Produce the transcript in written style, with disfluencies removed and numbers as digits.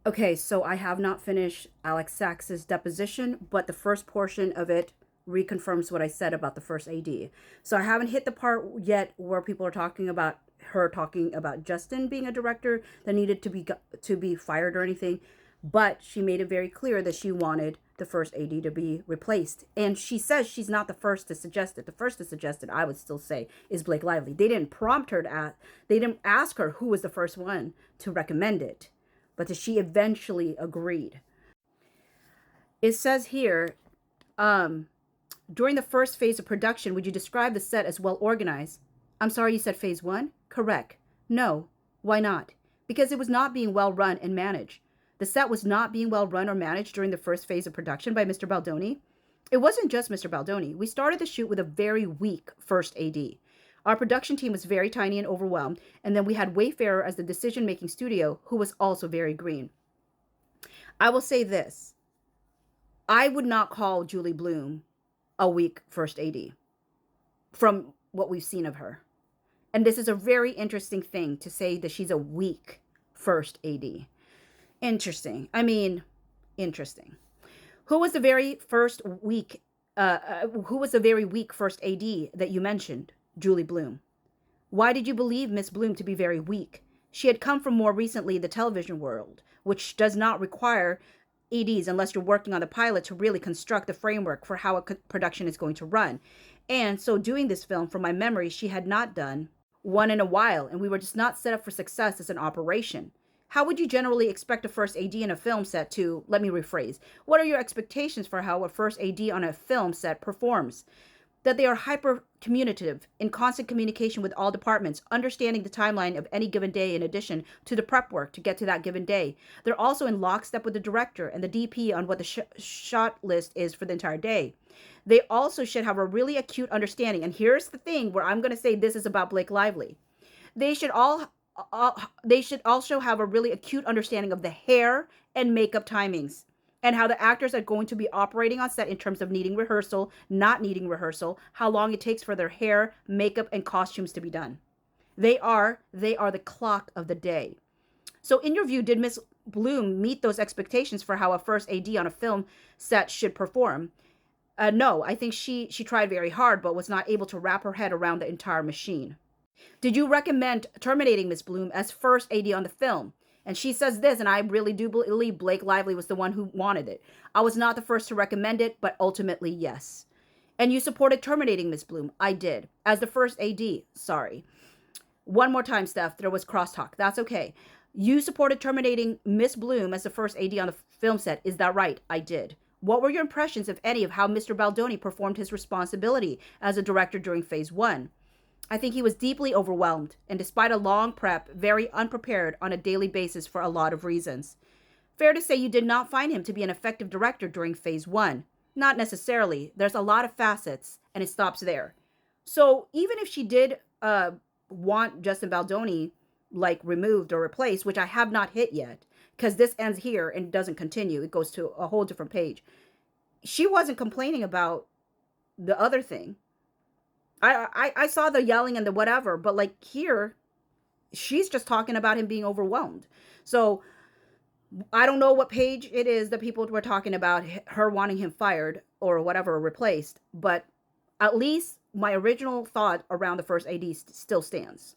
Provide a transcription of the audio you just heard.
Okay, so I have not finished Alex Sachs's deposition, but the first portion of it reconfirms what I said about the first AD. So I haven't hit the part yet where people are talking about her talking about Justin being a director that needed to be fired or anything, but she made it very clear that she wanted the first AD to be replaced. And she says she's not the first to suggest it. The first to suggest it, I would still say, is Blake Lively. They didn't prompt her to ask, they didn't ask her who was the first one to recommend it, but that she eventually agreed. It says here, um, during the first phase of production, would you describe the set as well organized? I'm sorry, you said phase one? Correct. No. Why not? Because it was not being well run and managed. The set was not being well run or managed during the first phase of production by Mr. Baldoni. It wasn't just Mr. Baldoni. We started the shoot with a very weak first AD. Our production team was very tiny and overwhelmed, and then we had Wayfarer as the decision-making studio, who was also very green. I will say this. I would not call Julie Bloom a weak first AD from what we've seen of her. And this is a very interesting thing to say that she's a weak first AD. Interesting. I mean, interesting. Who was the very first weak? Who was the very weak first AD that you mentioned? Julie Bloom. Why did you believe Miss Bloom to be very weak? She had come from more recently the television world, which does not require ADs unless you're working on the pilot to really construct the framework for how a production is going to run. And so doing this film, from my memory, she had not done one in a while, and we were just not set up for success as an operation. How would you generally expect a first AD in a film set to, let me rephrase, what are your expectations for how a first AD on a film set performs? That they are hyper communicative, in constant communication with all departments, understanding the timeline of any given day in addition to the prep work to get to that given day. They're also in lockstep with the director and the DP on what the shot list is for the entire day. They also should have a really acute understanding. And here's the thing where I'm going to say this is about Blake Lively. They should they should also have a really acute understanding of the hair and makeup timings and how the actors are going to be operating on set in terms of needing rehearsal, not needing rehearsal, how long it takes for their hair, makeup, and costumes to be done. They are the clock of the day. So in your view, did Miss Bloom meet those expectations for how a first AD on a film set should perform? No, I think she tried very hard, but was not able to wrap her head around the entire machine. Did you recommend terminating Miss Bloom as first AD on the film? And she says this, and I really do believe Blake Lively was the one who wanted it. I was not the first to recommend it, but ultimately, yes. And you supported terminating Miss Bloom. I did. As the first AD. Sorry. One more time, Steph. There was crosstalk. That's okay. You supported terminating Miss Bloom as the first AD on the film set. Is that right? I did. What were your impressions, if any, of how Mr. Baldoni performed his responsibility as a director during phase one? I think he was deeply overwhelmed and, despite a long prep, very unprepared on a daily basis for a lot of reasons. Fair to say you did not find him to be an effective director during phase one. Not necessarily. There's a lot of facets, and it stops there. So even if she did want Justin Baldoni like removed or replaced, which I have not hit yet, because this ends here and doesn't continue, it goes to a whole different page. She wasn't complaining about the other thing. I saw the yelling and the whatever, but like here, she's just talking about him being overwhelmed. So I don't know what page it is that people were talking about her wanting him fired or whatever replaced, but at least my original thought around the first AD still stands.